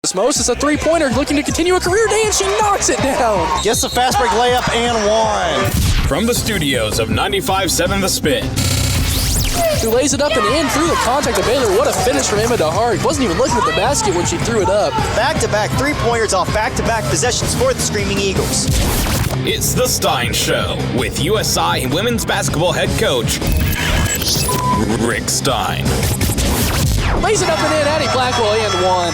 Osmosis, a three-pointer, looking to continue a career day, and she knocks it down. Gets the fast break layup and one. From the studios of 95.7 The Spin. Who lays it up and in through the contact of Baylor. What a finish from Emma DeHart. Wasn't even looking at the basket when she threw it up. Back-to-back three-pointers off back-to-back possessions for the Screaming Eagles. It's The Stein Show with USI women's basketball head coach, Rick Stein. Lays it up and in, Addie Blackwell, and one.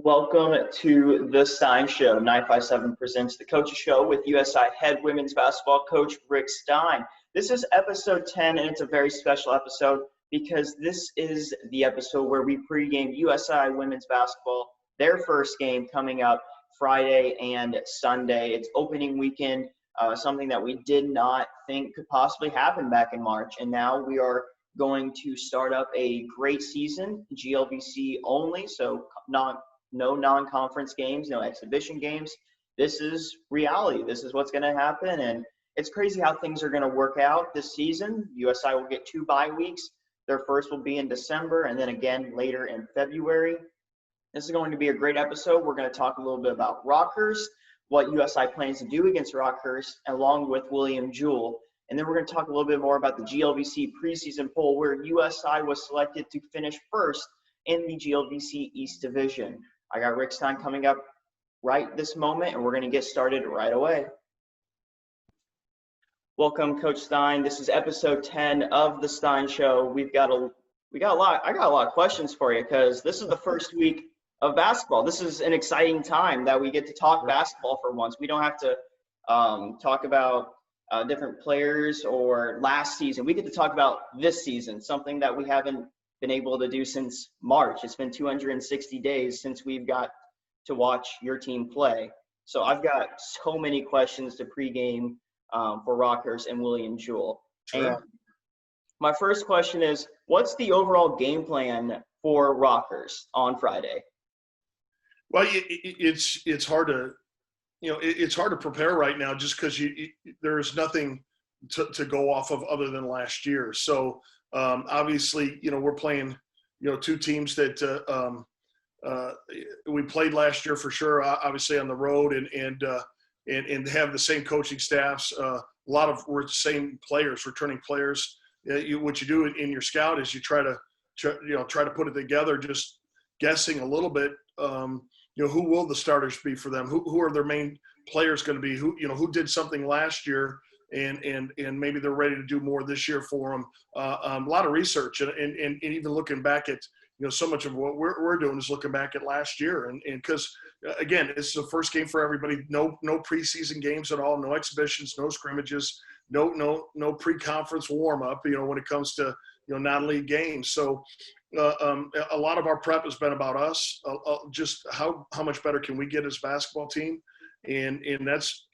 Welcome to The Stein Show. 957 presents The Coaches Show with USI head women's basketball coach Rick Stein. This is episode 10, and it's a very special episode because this is the episode where we pregame USI women's basketball, their first game coming up Friday and Sunday. It's opening weekend, something that we did not think could possibly happen back in March, and now we are going to start up a great season, GLVC only, so no non-conference games, no exhibition games. This is reality. This is what's going to happen, and it's crazy how things are going to work out this season. USI will get 2 bye weeks. Their first will be in December and then again later in February. This is going to be a great episode. We're going to talk a little bit about Rockhurst, what USI plans to do against Rockhurst, along with William Jewell. And then we're going to talk a little bit more about the GLVC preseason poll, where USI was selected to finish first in the GLVC East Division. I got Rick Stein coming up right this moment, and we're going to get started right away. Welcome, Coach Stein. This is episode 10 of the Stein Show. I got a lot of questions for you because this is the first week of basketball. This is an exciting time that we get to talk basketball for once. We don't have to talk about different players or last season. We get to talk about this season, something that we haven't been able to do since March. It's been 260 days since we've got to watch your team play. So I've got so many questions to pregame for Rockhurst and William Jewell. Sure. And my first question is, what's the overall game plan for Rockhurst on Friday? Well, it's hard to, it's hard to prepare right now just because there's nothing to go off of other than last year. So obviously, we're playing, 2 teams that we played last year for sure, obviously on the road and have the same coaching staffs. A lot of we're the same players, returning players. What you do in your scout is you try to put it together, just guessing a little bit. Who will the starters be for them? Who are their main players going to be? Who did something last year and maybe they're ready to do more this year for them. A lot of research and even looking back at so much of what we're doing is looking back at last year and because again it's the first game for everybody. No preseason games at all, no exhibitions, no scrimmages, no pre-conference warm up. When it comes to non-league games, so. A lot of our prep has been about us, just how much better can we get as a basketball team, and that's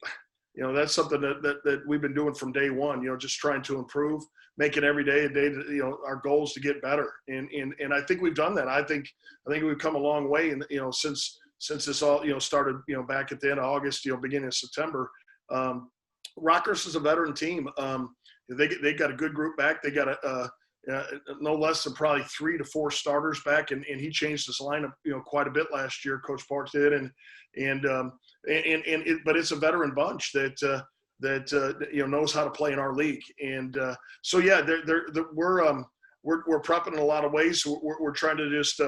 something that we've been doing from day one. Just trying to improve, make it every day a day. Our goal is to get better, and I think we've done that. I think we've come a long way, and since this all started back at the end of August, beginning of September. Rockhurst is a veteran team. They got a good group back. They got no less than probably 3 to 4 starters back, and he changed his lineup, quite a bit last year. Coach Park did, but it's a veteran bunch that knows how to play in our league, and so yeah, we're prepping in a lot of ways. We're trying to just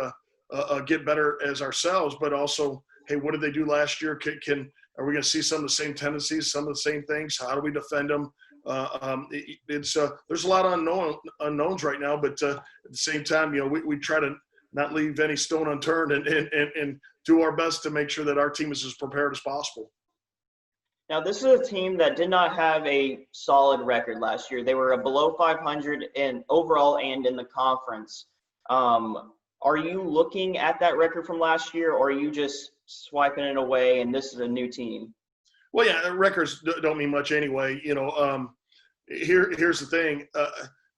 get better as ourselves, but also, hey, what did they do last year? Are we going to see some of the same tendencies, some of the same things? How do we defend them? There's a lot of unknowns right now, but at the same time, we try to not leave any stone unturned and do our best to make sure that our team is as prepared as possible. Now, this is a team that did not have a solid record last year. They were below 500 in overall and in the conference. Are you looking at that record from last year, or are you just swiping it away and this is a new team? Well, yeah, records don't mean much anyway. Here's the thing: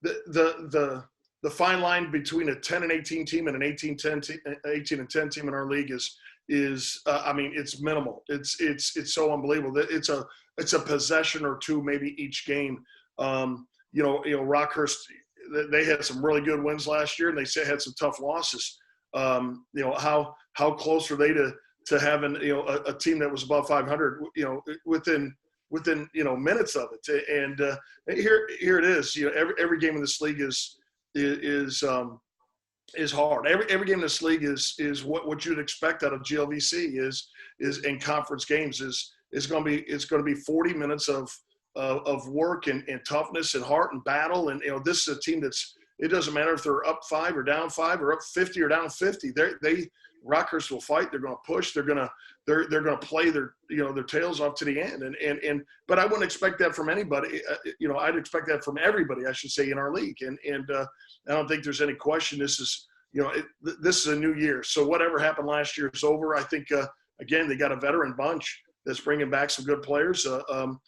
the fine line between a 10-18 team and an 18-10 team in our league is it's minimal. It's so unbelievable that it's a possession or two maybe each game. Rockhurst, they had some really good wins last year, and they had some tough losses. How close are they to having a team that was above 500 within minutes of it. And here it is. Every game in this league is hard. Every game in this league is what you'd expect out of GLVC is in conference games is going to be 40 minutes of work and toughness and heart and battle. And this is a team it doesn't matter if they're up 5 or down 5 or up 50 or down 50. Rockhurst will fight. They're going to push. They're going to play their tails off to the end. But I wouldn't expect that from anybody. I'd expect that from everybody, I should say, in our league. And I don't think there's any question. This is a new year. So whatever happened last year is over. I think again they got a veteran bunch that's bringing back some good players. I'm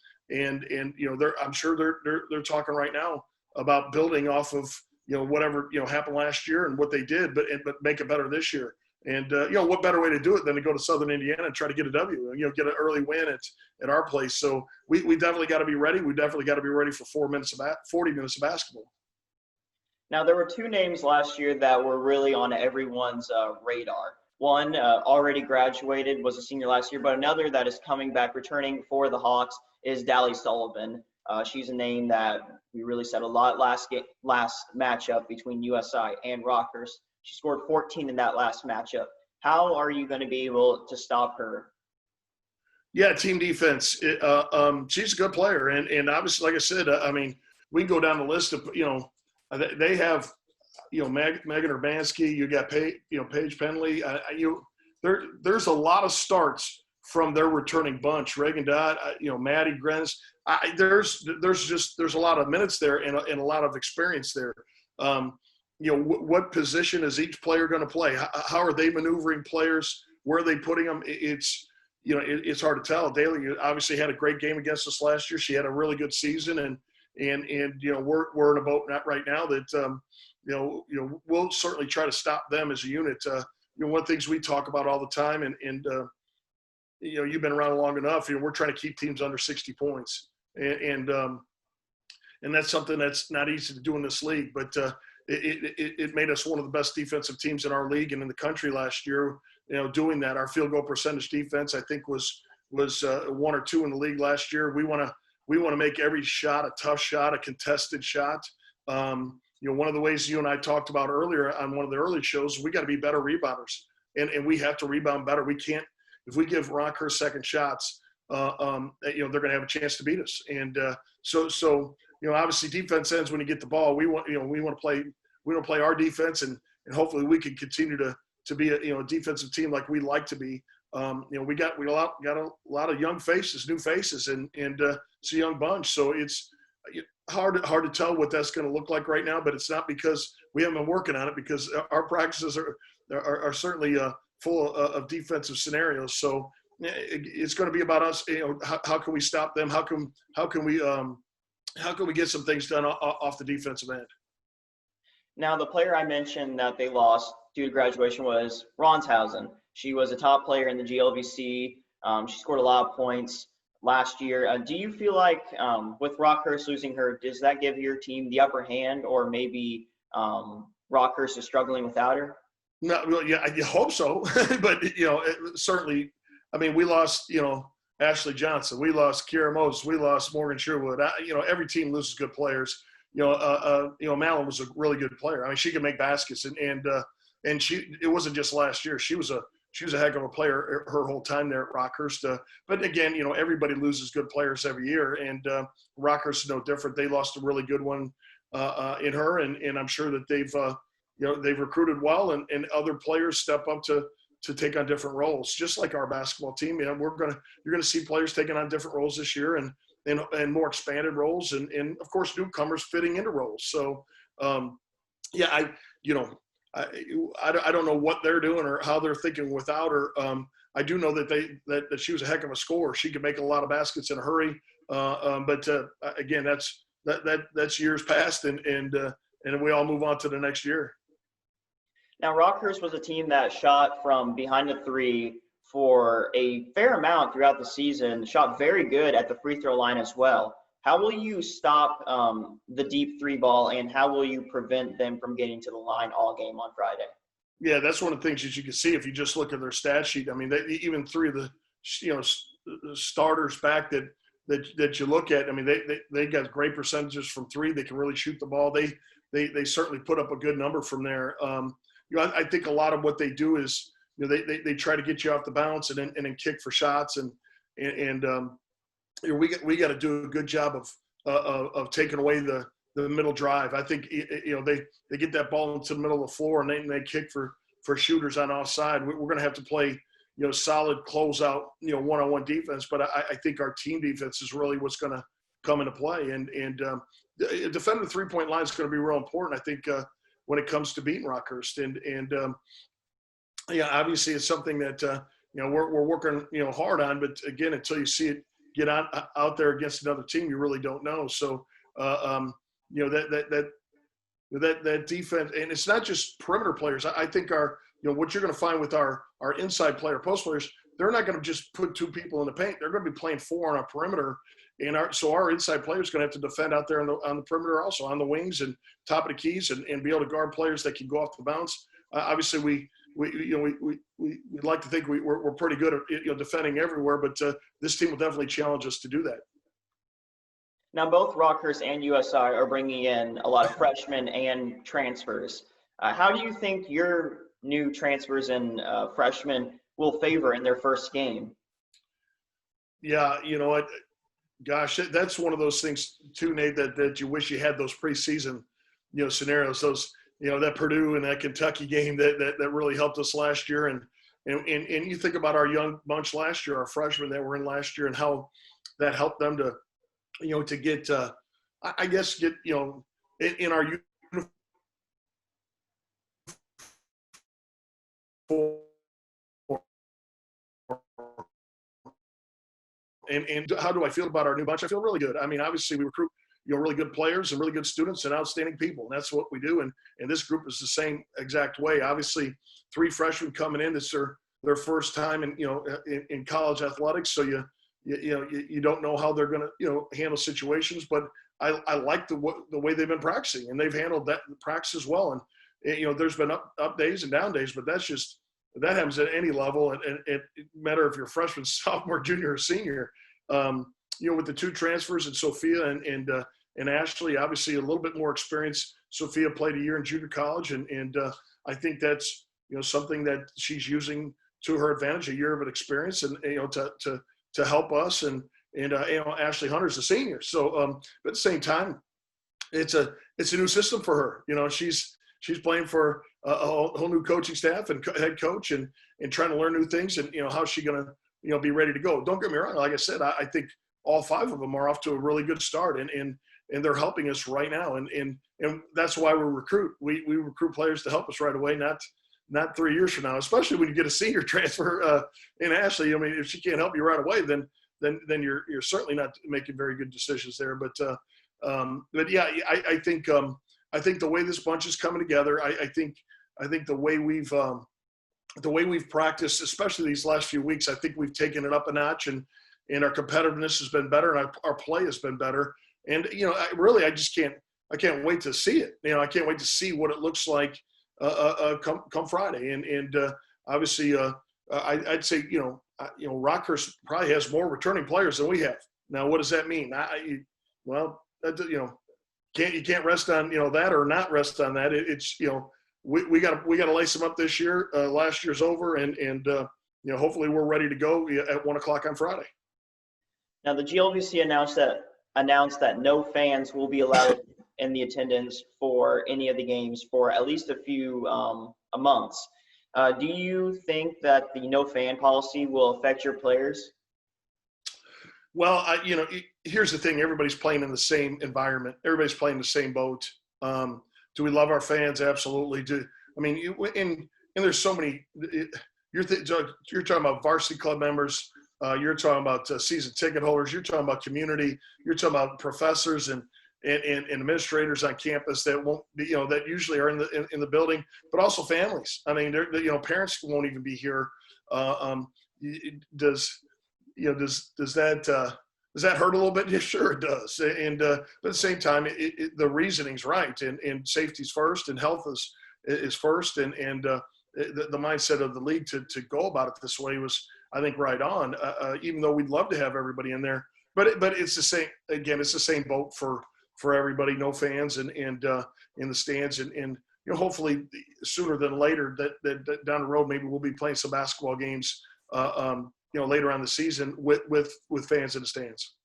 sure they're talking right now about building off of whatever happened last year and what they did, but make it better this year. And what better way to do it than to go to Southern Indiana and try to get a W, get an early win at our place. So we definitely got to be ready. We definitely got to be ready for 40 minutes of basketball. Now, there were 2 names last year that were really on everyone's radar. One already graduated, was a senior last year, but another that is coming back, returning for the Hawks, is Dally Sullivan. She's a name that we really said a lot last matchup between USI and Rockhurst. She scored 14 in that last matchup. How are you going to be able to stop her? Yeah, team defense. She's a good player, and obviously, like I said, we can go down the list of they have Megan Urbanski. You got Paige Penley. There's a lot of starts from their returning bunch. Reagan Dodd, Maddie Grenz. There's a lot of minutes there and a lot of experience there. What position is each player going to play? How are they maneuvering players? Where are they putting them? It's hard to tell. Daly obviously had a great game against us last year. She had a really good season, and we're in a boat right now that we'll certainly try to stop them as a unit. One of the things we talk about all the time, and you've been around long enough. We're trying to keep teams under 60 points, and that's something that's not easy to do in this league, but. It made us one of the best defensive teams in our league and in the country last year. Doing that, our field goal percentage defense, I think, was 1 or 2 in the league last year. We want to make every shot a tough shot, a contested shot. One of the ways you and I talked about earlier on one of the early shows, we got to be better rebounders, and we have to rebound better. We can't if we give Rockhurst second shots, they're going to have a chance to beat us. And so. Obviously defense ends when you get the ball. We want to play our defense, and hopefully we can continue to be a defensive team like we like to be. We got a lot of young faces, new faces, and it's a young bunch. So it's hard to tell what that's going to look like right now. But it's not because we haven't been working on it, because our practices are certainly full of defensive scenarios. So it's going to be about us. How can we stop them? How can we get some things done off the defensive end? Now, the player I mentioned that they lost due to graduation was Ronshausen. She was a top player in the GLVC. She scored a lot of points last year. Do you feel like with Rockhurst losing her, does that give your team the upper hand, or maybe Rockhurst is struggling without her? No, well, yeah, I hope so. But, certainly, we lost, Ashley Johnson. We lost Kiera Moses. We lost Morgan Sherwood. Every team loses good players. Malin was a really good player. She could make baskets, and it wasn't just last year. She was a heck of a player her whole time there at Rockhurst. But again, everybody loses good players every year, and Rockhurst is no different. They lost a really good one in her, and I'm sure that they've recruited well, and other players step up to take on different roles, just like our basketball team. You're going to see players taking on different roles this year, and more expanded roles, and of course newcomers fitting into roles. So, I don't know what they're doing or how they're thinking without her. I do know that she was a heck of a scorer. She could make a lot of baskets in a hurry. But again, that's years past, and we all move on to the next year. Now, Rockhurst was a team that shot from behind the three for a fair amount throughout the season, shot very good at the free throw line as well. How will you stop the deep three ball, and how will you prevent them from getting to the line all game on Friday? Yeah, that's one of the things that you can see if you just look at their stat sheet. I mean, even three of the starters back that you look at. I mean, they got great percentages from three. They can really shoot the ball. They certainly put up a good number from there. I think a lot of what they do is they try to get you off the bounce and then kick for shots and we got to do a good job of taking away the middle drive. I think they get that ball into the middle of the floor and they kick for shooters on offside. We're going to have to play solid closeout one-on-one defense, but I think our team defense is really what's going to come into play. And defending the 3-point line is going to be real important, I think, when it comes to beating Rockhurst. Obviously it's something that we're working hard on, but again, until you see it get out there against another team, you really don't know. So that defense, and it's not just perimeter players. I think what you're going to find with our inside player, post players, they're not going to just put two people in the paint. They're going to be playing four on our perimeter, and our inside players going to have to defend out there on the perimeter, also on the wings and top of the keys, and be able to guard players that can go off the bounce. Obviously, we like to think we're pretty good at defending everywhere, but this team will definitely challenge us to do that. Now, both Rockhurst and USI are bringing in a lot of freshmen and transfers. How do you think your new transfers and freshmen will favor in their first game? Yeah, gosh, that's one of those things too, Nate, that you wish you had those preseason, scenarios. Those, that Purdue and that Kentucky game that really helped us last year, and you think about our young bunch last year, our freshmen that were in last year, and how that helped them to get, in our uniform. And how do I feel about our new bunch? I feel really good. I mean, obviously we recruit, really good players and really good students and outstanding people. And that's what we do. And this group is the same exact way. Obviously, 3 freshmen coming in. This is their first time in college athletics. So you don't know how they're going to handle situations. But I like the way they've been practicing, and they've handled that practice as well. And there's been up days and down days, but that happens at any level. And it matter if you're a freshman, sophomore, junior, or senior. With the 2 transfers and Sophia and Ashley, obviously a little bit more experience. Sophia played a year in junior college, and I think that's something that she's using to her advantage, a year of an experience, and to help us. And Ashley Hunter's a senior, so but at the same time, it's a new system for her. She's playing for a whole new coaching staff and head coach, and trying to learn new things, and how's she going to be ready to go. Don't get me wrong. Like I said, I think all 5 of them are off to a really good start, and they're helping us right now. And that's why we recruit. We recruit players to help us right away, not 3 years from now, especially when you get a senior transfer in Ashley. I mean, if she can't help you right away, then you're certainly not making very good decisions there. But yeah, I think the way this bunch is coming together, I think the way we've practiced, especially these last few weeks, I think we've taken it up a notch, and our competitiveness has been better, and our play has been better. And I can't wait to see it. I can't wait to see what it looks like come Friday. And obviously, I'd say Rockhurst probably has more returning players than we have. Now, what does that mean? You can't rest on that, or not rest on that. It's we got to lace them up this year. Last year's over, and hopefully we're ready to go at 1:00 on Friday. Now, the GLVC announced that no fans will be allowed in the attendance for any of the games for at least a few months. Do you think that the no fan policy will affect your players? Well, here's the thing. Everybody's playing in the same environment. Everybody's playing the same boat. Do we love our fans? Absolutely. And there's so many. You're talking about varsity club members. You're talking about season ticket holders. You're talking about community. You're talking about professors and administrators on campus that won't be, that usually are in the building, but also families. I mean, parents won't even be here. Does that hurt a little bit? Yeah, sure it does. And but at the same time, the reasoning's right, and safety's first, and health is first, and the mindset of the league to go about it this way was, I think, right on. Even though we'd love to have everybody in there, but it's the same. Again, it's the same boat for everybody. No fans and in the stands, and hopefully sooner than later that down the road maybe we'll be playing some basketball games. Later on the season with fans in the stands.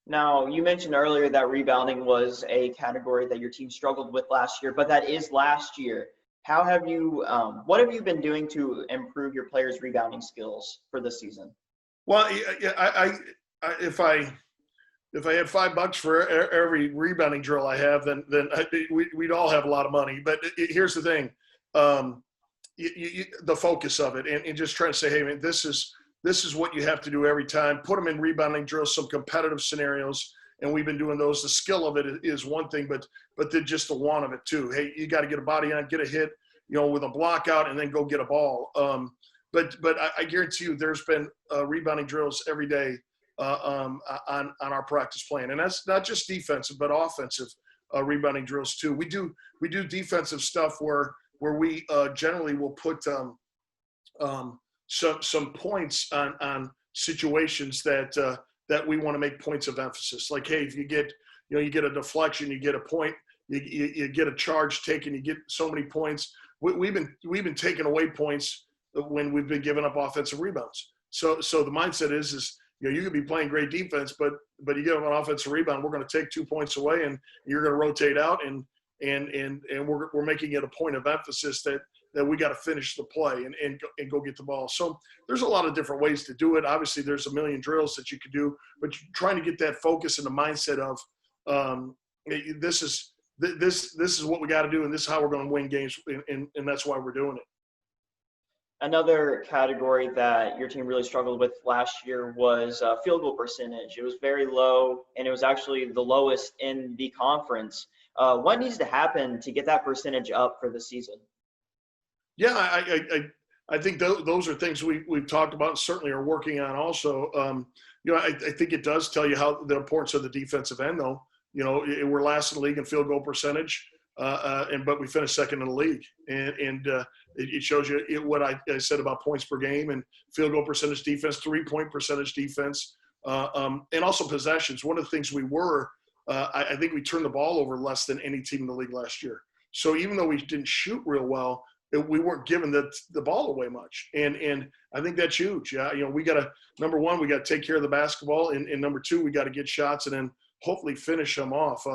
Now, you mentioned earlier that rebounding was a category that your team struggled with last year, but that is last year. How have you, what have you been doing to improve your players' rebounding skills for this season? Well, if I had $5 for every rebounding drill I have, then we'd all have a lot of money. But here's the thing. The focus of it and just trying to say, hey, man, this is what you have to do every time. Put them in rebounding drills, some competitive scenarios, and we've been doing those. The skill of it is one thing, but then just the want of it too. Hey, you got to get a body on, get a hit, with a block out, and then go get a ball. But I guarantee you, there's been rebounding drills every day on our practice plan, and that's not just defensive but offensive rebounding drills too. We do defensive stuff where we generally will put some points on situations that we want to make points of emphasis. Like, hey, if you get a deflection, you get a point, you get a charge taken, you get so many points. We've been taking away points when we've been giving up offensive rebounds. So the mindset is you could be playing great defense, but you give them an offensive rebound, we're going to take 2 points away, and you're going to rotate out and we're making it a point of emphasis that we got to finish the play and go get the ball. So there's a lot of different ways to do it. Obviously, there's a million drills that you could do, but you're trying to get that focus and the mindset of this is what we got to do, and this is how we're going to win games, and that's why we're doing it. Another category that your team really struggled with last year was field goal percentage. It was very low, and it was actually the lowest in the conference. What needs to happen to get that percentage up for the season? Yeah, I think those are things we've talked about and certainly are working on also. I think it does tell you how the importance of the defensive end, though. We're last in the league in field goal percentage, but we finished second in the league. And it shows you what I said about points per game and field goal percentage defense, 3-point percentage defense, and also possessions. One of the things we were I think we turned the ball over less than any team in the league last year. So even though we didn't shoot real well, we weren't giving the ball away much. And I think that's huge. We got to, number one, we got to take care of the basketball. And number two, we got to get shots and then hopefully finish them off.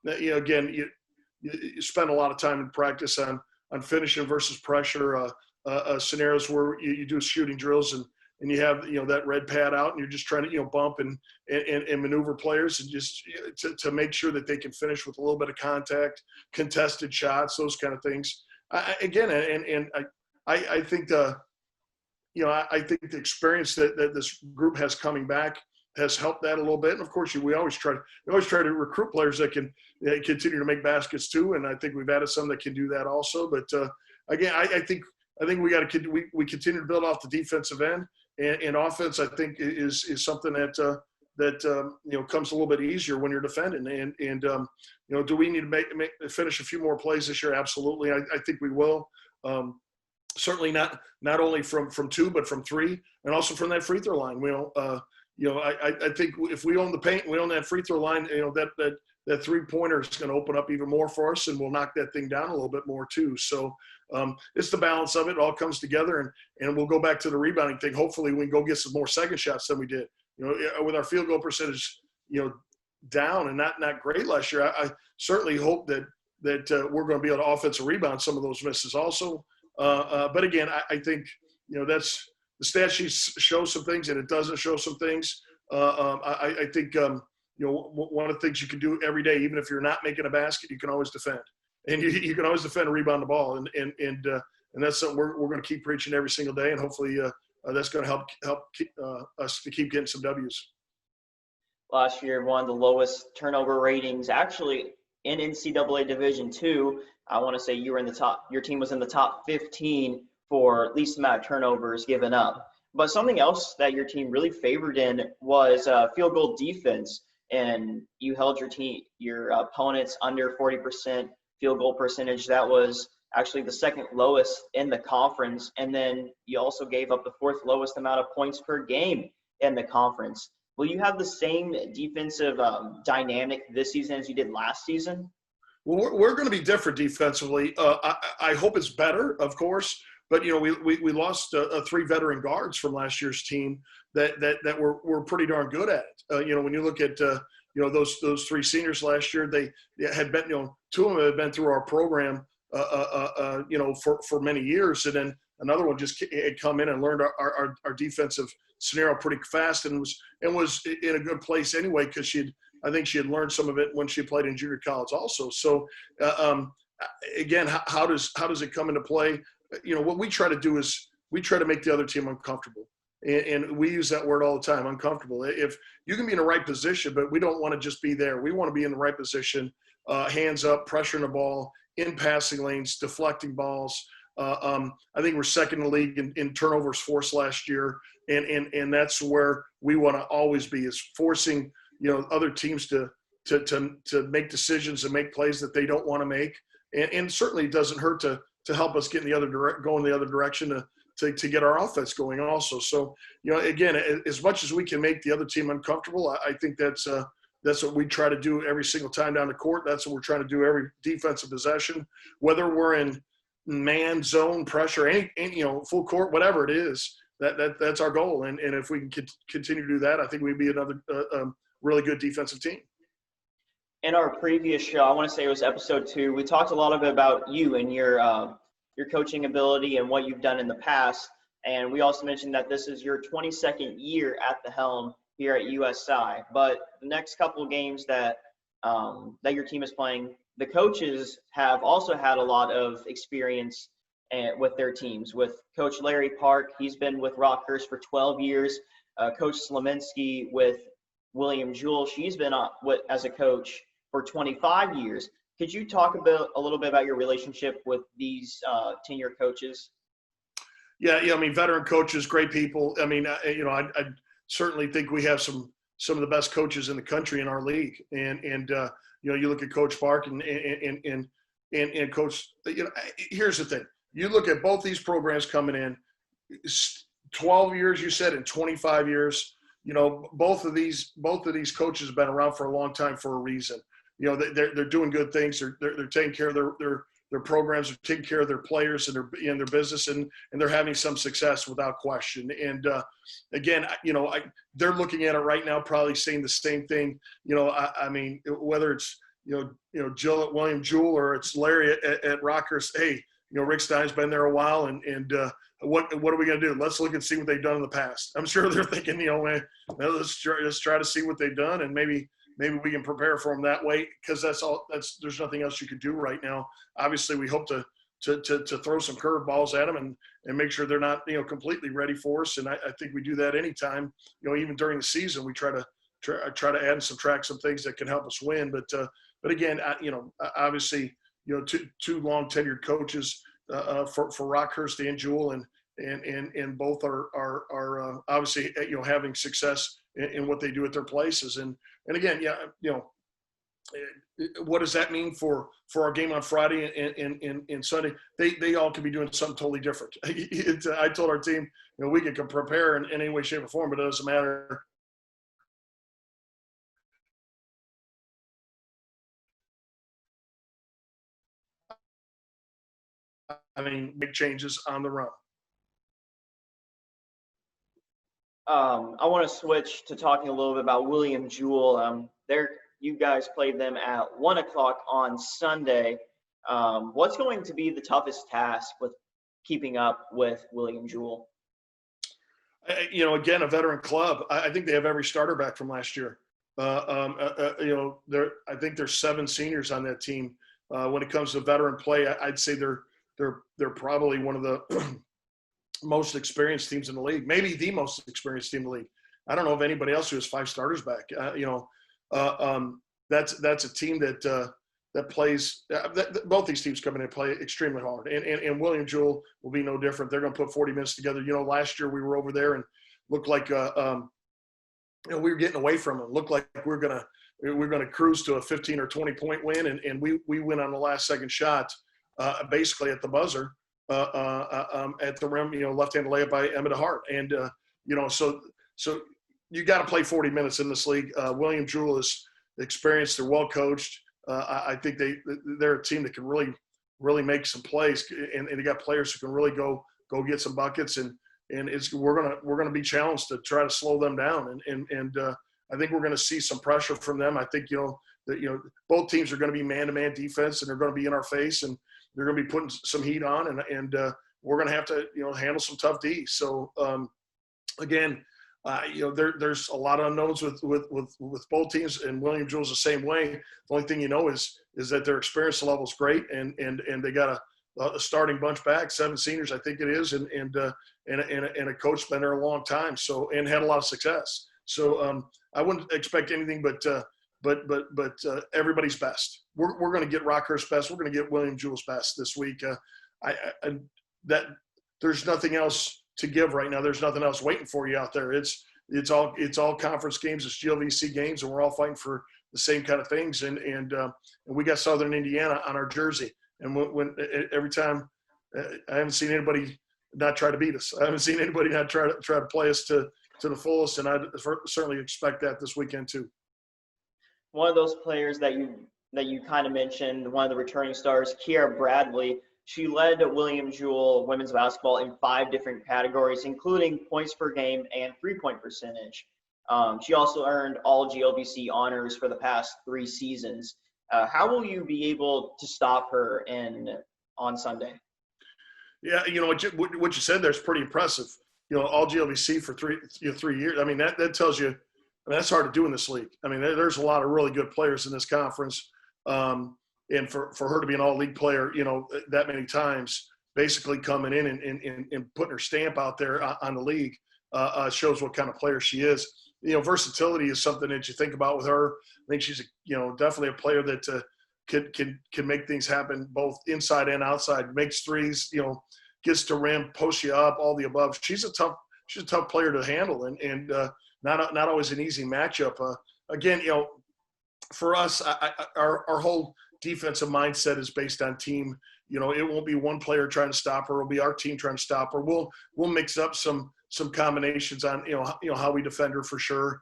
Again, you spend a lot of time in practice on finishing versus pressure scenarios where you do shooting drills and you have, that red pad out and you're just trying to, bump and maneuver players and just to make sure that they can finish with a little bit of contact, contested shots, those kind of things. I think I think the experience that this group has coming back has helped that a little bit. And of course, we always try to recruit players that can continue to make baskets too. And I think we've added some that can do that also. But again, I think we got to we continue to build off the defensive end and offense. I think is something that comes a little bit easier when you're defending. And do we need to finish a few more plays this year? Absolutely. I think we will. Certainly not only from two, but from three, and also from that free throw line. I think if we own the paint and we own that free throw line, that three-pointer is going to open up even more for us, and we'll knock that thing down a little bit more too. So it's the balance of it. It all comes together, and we'll go back to the rebounding thing. Hopefully we can go get some more second shots than we did. With our field goal percentage, down and not great last year, I certainly hope that we're going to be able to offensive rebound some of those misses also. But again, I think, that's the stat sheet shows some things and it doesn't show some things. I think, one of the things you can do every day, even if you're not making a basket, you can always defend. And you can always defend and rebound the ball. And that's something we're going to keep preaching every single day. And hopefully that's going to help keep, us to keep getting some W's. Last year, one of the lowest turnover ratings actually in NCAA Division II. I want to say your team was in the top 15 for least amount of turnovers given up. But something else that your team really favored in was field goal defense, and you held your opponents under 40% field goal percentage. That was actually the second lowest in the conference. And then you also gave up the fourth lowest amount of points per game in the conference. Will you have the same defensive dynamic this season as you did last season? Well, we're going to be different defensively. I hope it's better, of course. But, we lost three veteran guards from last year's team that were pretty darn good at it. When you look at, those three seniors last year, they had been, two of them had been through our program, for many years. And then another one just had come in and learned our defensive scenario pretty fast and was in a good place anyway, because I think she had learned some of it when she played in junior college also. So, again, how does it come into play? What we try to do is we try to make the other team uncomfortable. And we use that word all the time, uncomfortable. If you can be in the right position, but we don't want to just be there. We want to be in the right position, hands up, pressuring the ball, in passing lanes, deflecting balls. I think we're second in the league in turnovers forced last year. And that's where we want to always be, is forcing, other teams to make decisions and make plays that they don't want to make. And certainly it doesn't hurt to help us get in go in the other direction to get our offense going also. So, again, as much as we can make the other team uncomfortable, I think that's what we try to do every single time down the court. That's what we're trying to do every defensive possession, whether we're in man, zone, pressure, any full court, whatever it is. That's our goal. And if we can continue to do that, I think we'd be another really good defensive team. In our previous show, I want to say it was episode 2, we talked a lot about you and your coaching ability and what you've done in the past. And we also mentioned that this is your 22nd year at the helm here at USI. But the next couple of games that your team is playing, the coaches have also had a lot of experience with their teams. With Coach Larry Park, he's been with Rockhurst for 12 years. Coach Slominski with William Jewell, she's been as a coach for 25 years. Could you talk a little bit about your relationship with these tenure coaches? Yeah. I mean, veteran coaches, great people. I mean, I certainly think we have some of the best coaches in the country in our league. And you look at Coach Park and Coach. Here's the thing: you look at both these programs coming in, 12 years, you said, and 25 years. Both of these coaches have been around for a long time for a reason. They're doing good things. They're taking care of their programs, they're taking care of their players and their business, and they're having some success without question. And again, they're looking at it right now, probably saying the same thing. I mean, whether it's Jill at William Jewell or it's Larry at Rockhurst. Hey, Rick Stein's been there a while, and what are we going to do? Let's look and see what they've done in the past. I'm sure they're thinking, let's try to see what they've done, and maybe we can prepare for them that way, because there's nothing else you could do right now. Obviously, we hope to throw some curveballs at them and make sure they're not completely ready for us. And I think we do that anytime. Even during the season, we try to add and subtract some things that can help us win. But again, obviously, two long tenured coaches for Rockhurst and Jewell, and both are obviously having success in what they do at their places. And again, what does that mean for our game on Friday and Sunday? They all could be doing something totally different. I told our team, we can prepare in any way, shape, or form, but it doesn't matter. I mean, make changes on the run. I want to switch to talking a little bit about William Jewell. You guys played them at 1:00 on Sunday. What's going to be the toughest task with keeping up with William Jewell? Again, a veteran club. I think they have every starter back from last year. I think there's 7 seniors on that team. When it comes to veteran play, I'd say they're probably one of the most experienced teams in the league, maybe the most experienced team in the league. I don't know of anybody else who has 5 starters back. That's a team that plays. Both these teams come in and play extremely hard, and William Jewell will be no different. They're going to put 40 minutes together. Last year we were over there and looked like we were getting away from them. Looked like we're gonna cruise to a 15 or 20 point win, and we win on the last second shot. basically at the buzzer at the rim, left-handed layup by Emma Hart. And, so you got to play 40 minutes in this league. William Jewell is experienced. They're well coached. I think they're a team that can really make some plays, and they got players who can really go get some buckets. And we're gonna be challenged to try to slow them down. And I think we're going to see some pressure from them. I think that both teams are going to be man-to-man defense, and they're going to be in our face, and they're going to be putting some heat on, and we're going to have to handle some tough Ds. So again, there's a lot of unknowns with both teams, and William Jewell's the same way. The only thing is that their experience level is great, and they got a starting bunch back, 7 seniors I think it is, and a coach been there a long time, so, and had a lot of success. So I wouldn't expect anything but everybody's best. We're going to get Rockhurst's best. We're going to get William Jewell's best this week. That there's nothing else to give right now. There's nothing else waiting for you out there. It's all conference games. It's GLVC games, and we're all fighting for the same kind of things. And we got Southern Indiana on our jersey. And when every time, I haven't seen anybody not try to beat us. I haven't seen anybody not try to play us to the fullest, and I certainly expect that this weekend too. One of those players that you kind of mentioned, one of the returning stars, Kiara Bradley, she led William Jewell women's basketball in 5 different categories, including points per game and 3-point percentage. She also earned all GLVC honors for the past 3 seasons. How will you be able to stop her on Sunday? Yeah, what you said there is pretty impressive. All GLVC for 3 years. I mean, that tells you, that's hard to do in this league. I mean, there's a lot of really good players in this conference. And for her to be an all-league player, that many times, basically coming in and putting her stamp out there on the league shows what kind of player she is. Versatility is something that you think about with her. I think she's, definitely a player that can make things happen both inside and outside. Makes threes, gets to rim, posts you up, all the above. She's a tough player to handle, and not always an easy matchup. Again, for us, our whole defensive mindset is based on team. It won't be one player trying to stop her. It'll be our team trying to stop her. We'll mix up some combinations on how we defend her for sure.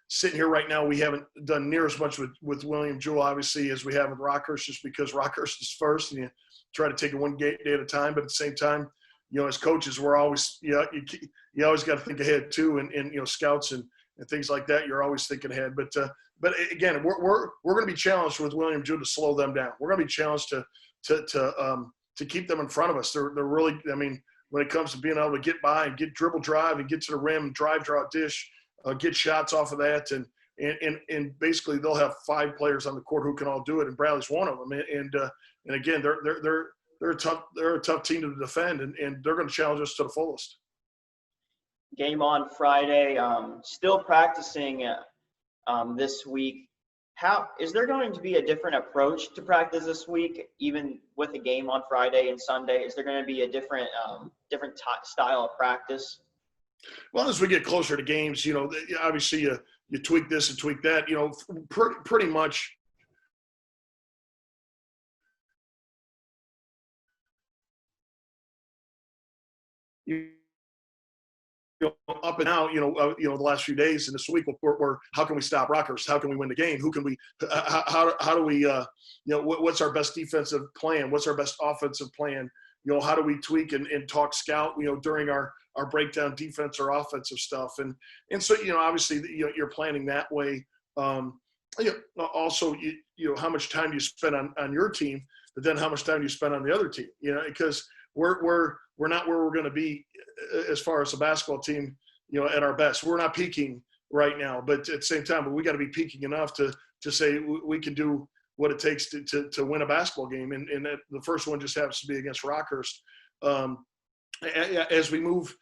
Sitting here right now, we haven't done near as much with William Jewell, obviously, as we have with Rockhurst, just because Rockhurst is first, and you try to take it one day at a time. But at the same time, as coaches, we're always you always got to think ahead too, and scouts and things like that. You're always thinking ahead. But again, we're going to be challenged with William Jewell to slow them down. We're going to be challenged to keep them in front of us. They're really, I mean, when it comes to being able to get by and get dribble drive and get to the rim, drive, draw, dish, get shots off of that, and basically they'll have 5 players on the court who can all do it, and Bradley's one of them. And again, they're a tough team to defend, and they're going to challenge us to the fullest. Game on Friday. Still practicing this week. How is there going to be a different approach to practice this week, even with a game on Friday and Sunday? Is there going to be a different style of practice? Well, as we get closer to games, obviously you tweak this and tweak that. Pretty much. Up and out, the last few days and this week, we're how can we stop Rockhurst? How can we win the game? Who can we? How do we? What's our best defensive plan? What's our best offensive plan? How do we tweak and talk scout? during our breakdown defense or offensive stuff, and so obviously you're planning that way. Also, how much time do you spend on your team, but then how much time do you spend on the other team? Because we're not where we're going to be as far as a basketball team, at our best. We're not peaking right now, but at the same time, we got to be peaking enough to say we can do what it takes to win a basketball game. And the first one just happens to be against Rockhurst. As we move,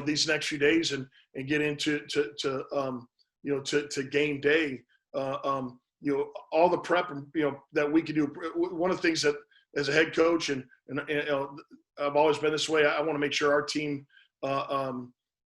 these next few days and get into game day, all the prep, that we can do. One of the things that as a head coach, and I've always been this way, I want to make sure our team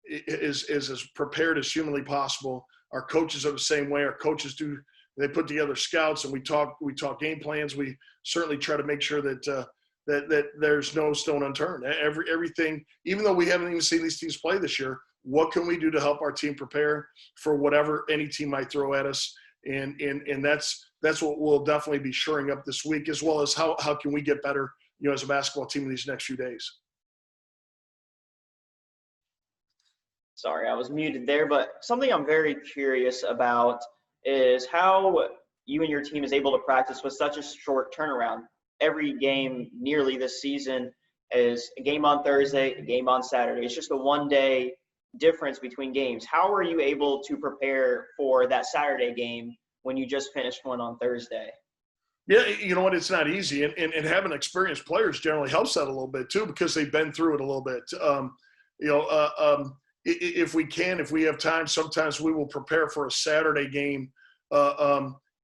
is as prepared as humanly possible. Our coaches are the same way. Our coaches do they put together scouts, and we talk game plans. We certainly try to make sure that that there's no stone unturned. Everything, even though we haven't even seen these teams play this year, what can we do to help our team prepare for whatever any team might throw at us? And that's what we'll definitely be shoring up this week, as well as how can we get better, as a basketball team in these next few days. Sorry, I was muted there, but something I'm very curious about is how you and your team is able to practice with such a short turnaround. Every game nearly this season is a game on Thursday, a game on Saturday. It's just a one-day difference between games. How are you able to prepare for that Saturday game when you just finished one on Thursday? Yeah, you know what? It's not easy, and having experienced players generally helps that a little bit too, because they've been through it a little bit. If we have time, sometimes we will prepare for a Saturday game,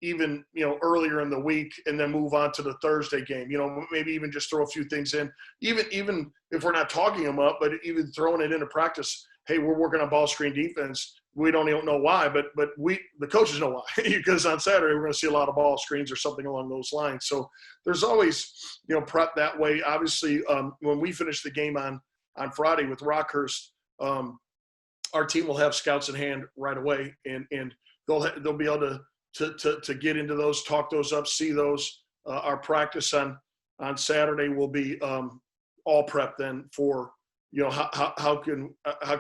even earlier in the week, and then move on to the Thursday game. Maybe even just throw a few things in, even if we're not talking them up, but even throwing it into practice. Hey, we're working on ball screen defense. We don't even know why, but the coaches know why, because on Saturday we're going to see a lot of ball screens or something along those lines. So there's always prep that way. Obviously, when we finish the game on Friday with Rockhurst, our team will have scouts in hand right away, and they'll be able to get into those, talk those up, see those. Our practice on Saturday will be all prep then for how can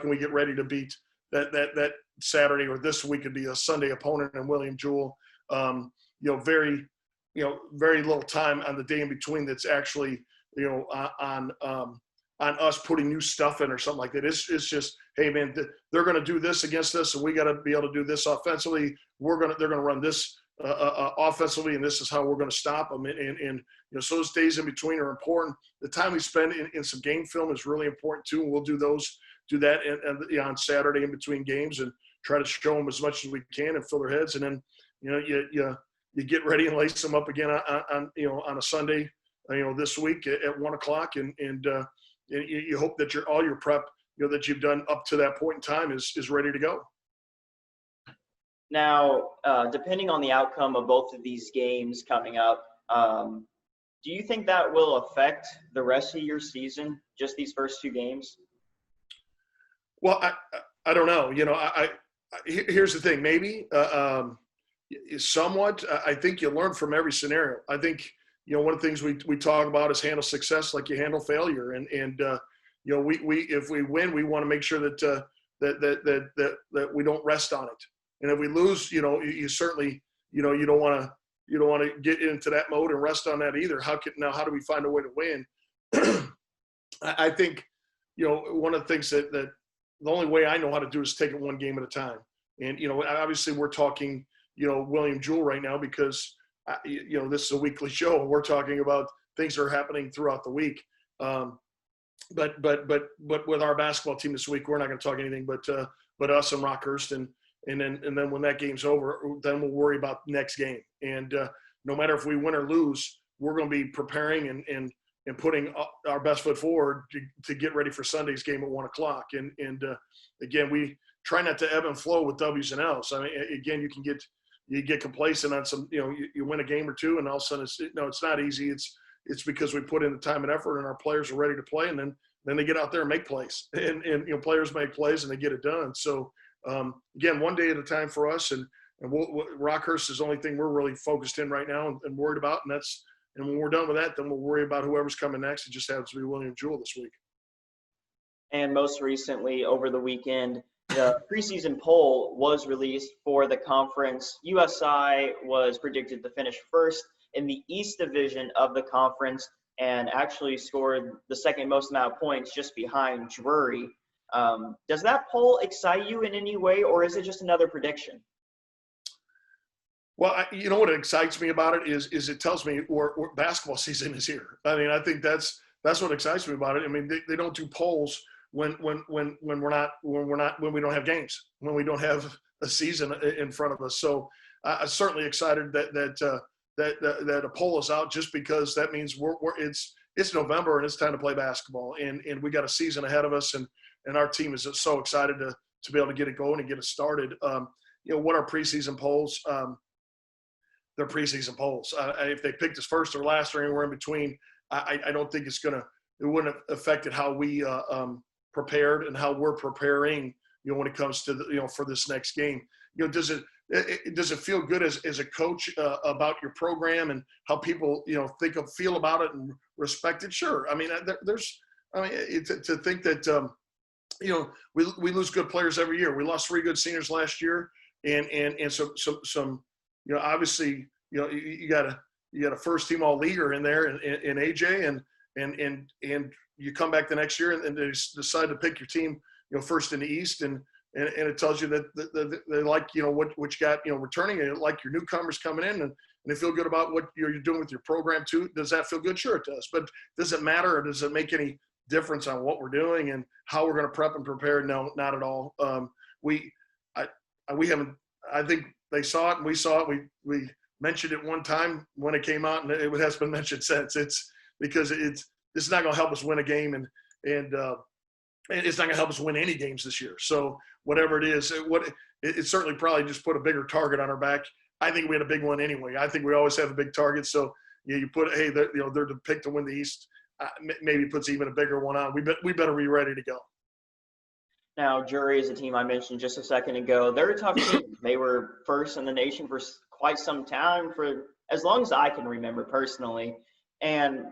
we get ready to beat that Saturday, or this week could be a Sunday opponent in William Jewell. Very little time on the day in between that's actually on us putting new stuff in or something like that. It's just, hey man, they're going to do this against us, and we got to be able to do this offensively. They're going to run this offensively, and this is how we're going to stop them. And so those days in between are important. The time we spend in some game film is really important too, and we'll do that on Saturday in between games, and try to show them as much as we can and fill their heads. And then you get ready and lace them up again on a Sunday this week at 1:00, and you hope that all your prep that you've done up to that point in time is ready to go. Now, depending on the outcome of both of these games coming up, do you think that will affect the rest of your season, just these first two games? Well, I don't know. Here's the thing. Maybe somewhat. I think you learn from every scenario. I think one of the things we talk about is handle success like you handle failure, and we if we win, we want to make sure that that we don't rest on it. And if we lose, you certainly you don't want to get into that mode and rest on that either. How do we find a way to win? I think one of the things that the only way I know how to do is take it one game at a time. And obviously we're talking William Jewell right now, because this is a weekly show, and we're talking about things that are happening throughout the week. But with our basketball team this week, we're not going to talk anything but us and Rockhurst, and then when that game's over, then we'll worry about the next game. And no matter if we win or lose, we're going to be preparing and putting our best foot forward to get ready for Sunday's game at 1:00. And again, we try not to ebb and flow with W's and L's. I mean, again, you get complacent on some, you win a game or two, and all of a sudden it's not easy. It's because we put in the time and effort, and our players are ready to play, and then they get out there and make plays, and players make plays and they get it done. So again, one day at a time for us, and Rockhurst is the only thing we're really focused in right now and worried about, and when we're done with that, then we'll worry about whoever's coming next. It just happens to be William Jewell this week. And most recently, over the weekend, the preseason poll was released for the conference. USI was predicted to finish first in the East Division of the conference, and actually scored the second most amount of points, just behind Drury. Does that poll excite you in any way, or is it just another prediction? Well, what excites me about it is it tells me where basketball season is here. I mean, I think that's what excites me about it. I mean, they don't do polls when we don't have games, when we don't have a season in front of us. So I'm certainly excited that a poll is out, just because that means it's November and it's time to play basketball, and we got a season ahead of us, and our team is so excited to be able to get it going and get it started. What are preseason polls? their preseason polls. If they picked us first or last or anywhere in between, I don't think it wouldn't have affected how we prepared and how we're preparing, when it comes to for this next game. Does it feel good as a coach about your program and how people feel about it and respect it? Sure. I mean, to think that we lose good players every year. We lost 3 good seniors last year, and some obviously you got a first team all leaguer in there in AJ, and you come back the next year and they decide to pick your team first in the East, and it tells you that they like what you got returning, and like your newcomers coming in, and they feel good about what you're doing with your program too. Does that feel good? Sure it does. But does it matter, or does it make any difference on what we're doing and how we're going to prep and prepare? No, not at all. We haven't. I think they saw it and we saw it. We mentioned it one time when it came out, and it has been mentioned since. It's because it's not going to help us win a game, and it's not going to help us win any games this year. So whatever it is, it certainly probably just put a bigger target on our back. I think we had a big one anyway. I think we always have a big target. So you put, hey, they're to pick to win the East. Maybe puts even a bigger one on. We better be ready to go. Now, Drury is a team I mentioned just a second ago. They're a tough team. They were first in the nation for quite some time, for as long as I can remember personally. And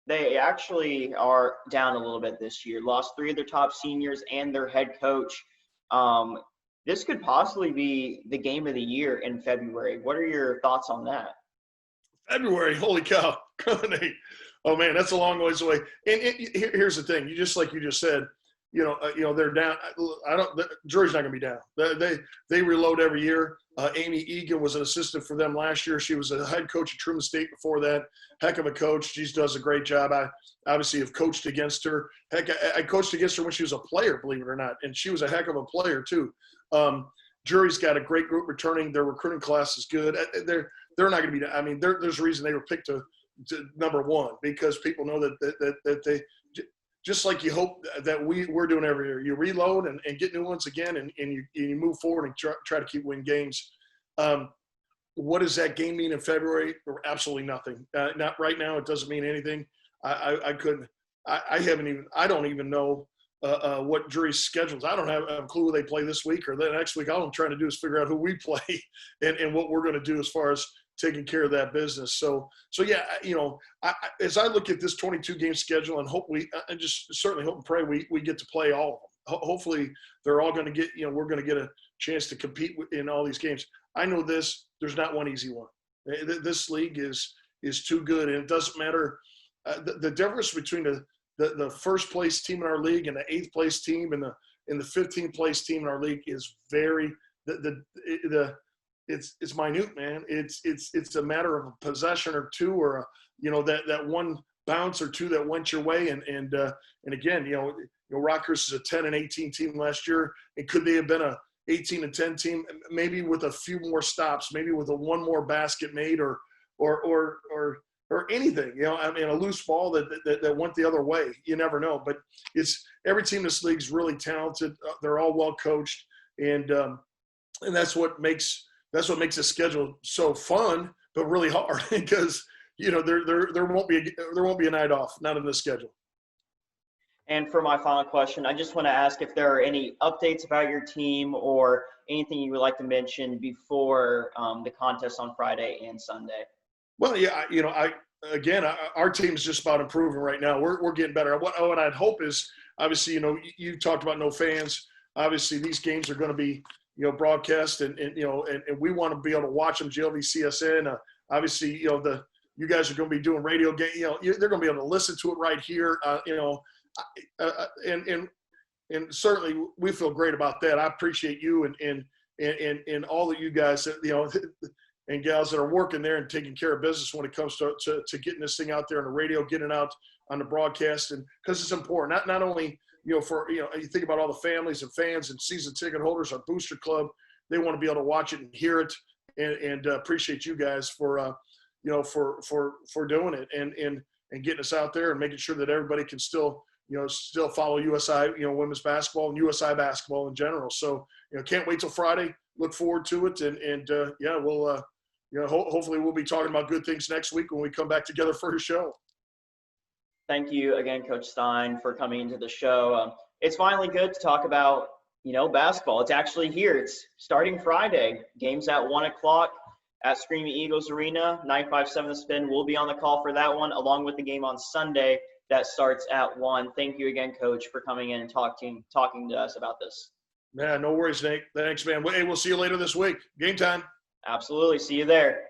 they actually are down a little bit this year. Lost 3 of their top seniors and their head coach. This could possibly be the game of the year in February. What are your thoughts on that? February, holy cow. Oh, man, that's a long ways away. And here's the thing. Like you just said, they're down. Drury's not going to be down. They reload every year. Amy Egan was an assistant for them last year. She was a head coach at Truman State before that. Heck of a coach. She does a great job. I obviously have coached against her. Heck, I coached against her when she was a player, believe it or not, and she was a heck of a player too. Drury's got a great group returning. Their recruiting class is good. They're not going to be. I mean, there's a reason they were picked to number 1, because people know that they just like you hope that we're doing every year. You reload and get new ones again, and you move forward and try to keep winning games. What does that game mean in February? Absolutely nothing. Not right now. It doesn't mean anything. I don't even know what Drury's schedules. I don't have a clue who they play this week or the next week. All I'm trying to do is figure out who we play and what we're going to do as far as taking care of that business. So yeah, as I look at this 22 game schedule, and I just certainly hope and pray we get to play all of them. Hopefully they're all going to get, we're going to get a chance to compete in all these games. I know there's not one easy one. This league is too good, and it doesn't matter. The difference between the first place team in our league and the 8th place team and the 15th place team in our league is very it's minute, man. It's a matter of a possession or two, or that one bounce or two that went your way. And again, Rockhurst is a 10-18 team last year, and could they have been a 18-10 team, maybe with a few more stops, maybe with one more basket made, or anything, a loose ball that went the other way. You never know. But it's every team in this league is really talented. They're all well coached, and that's what makes the schedule so fun, but really hard, because there won't be a night off, not in this schedule. And for my final question, I just want to ask if there are any updates about your team or anything you would like to mention before the contest on Friday and Sunday. Well, yeah, our team's just about improving right now. We're getting better. What I'd hope is, obviously, you talked about no fans. Obviously, these games are going to be, broadcast, and we want to be able to watch them. GLVCSN. Obviously, you guys are going to be doing radio game. They're going to be able to listen to it right here. And certainly we feel great about that. I appreciate you and all of you guys, and gals that are working there and taking care of business when it comes to getting this thing out there on the radio, getting it out on the broadcast, and because it's important. Not only you think about all the families and fans and season ticket holders, our booster club, they want to be able to watch it and hear it, and appreciate you guys for doing it and getting us out there and making sure that everybody can still follow USI, women's basketball and USI basketball in general. So, can't wait till Friday. Look forward to it. And we'll hopefully we'll be talking about good things next week when we come back together for a show. Thank you again, Coach Stein, for coming into the show. It's finally good to talk about, basketball. It's actually here. It's starting Friday. Games at 1 o'clock at Screaming Eagles Arena. 957 The Spin will be on the call for that one, along with the game on Sunday that starts at 1. Thank you again, Coach, for coming in and talking to us about this. Man, no worries, Nate. Thanks, man. Hey, we'll see you later this week. Game time. Absolutely. See you there.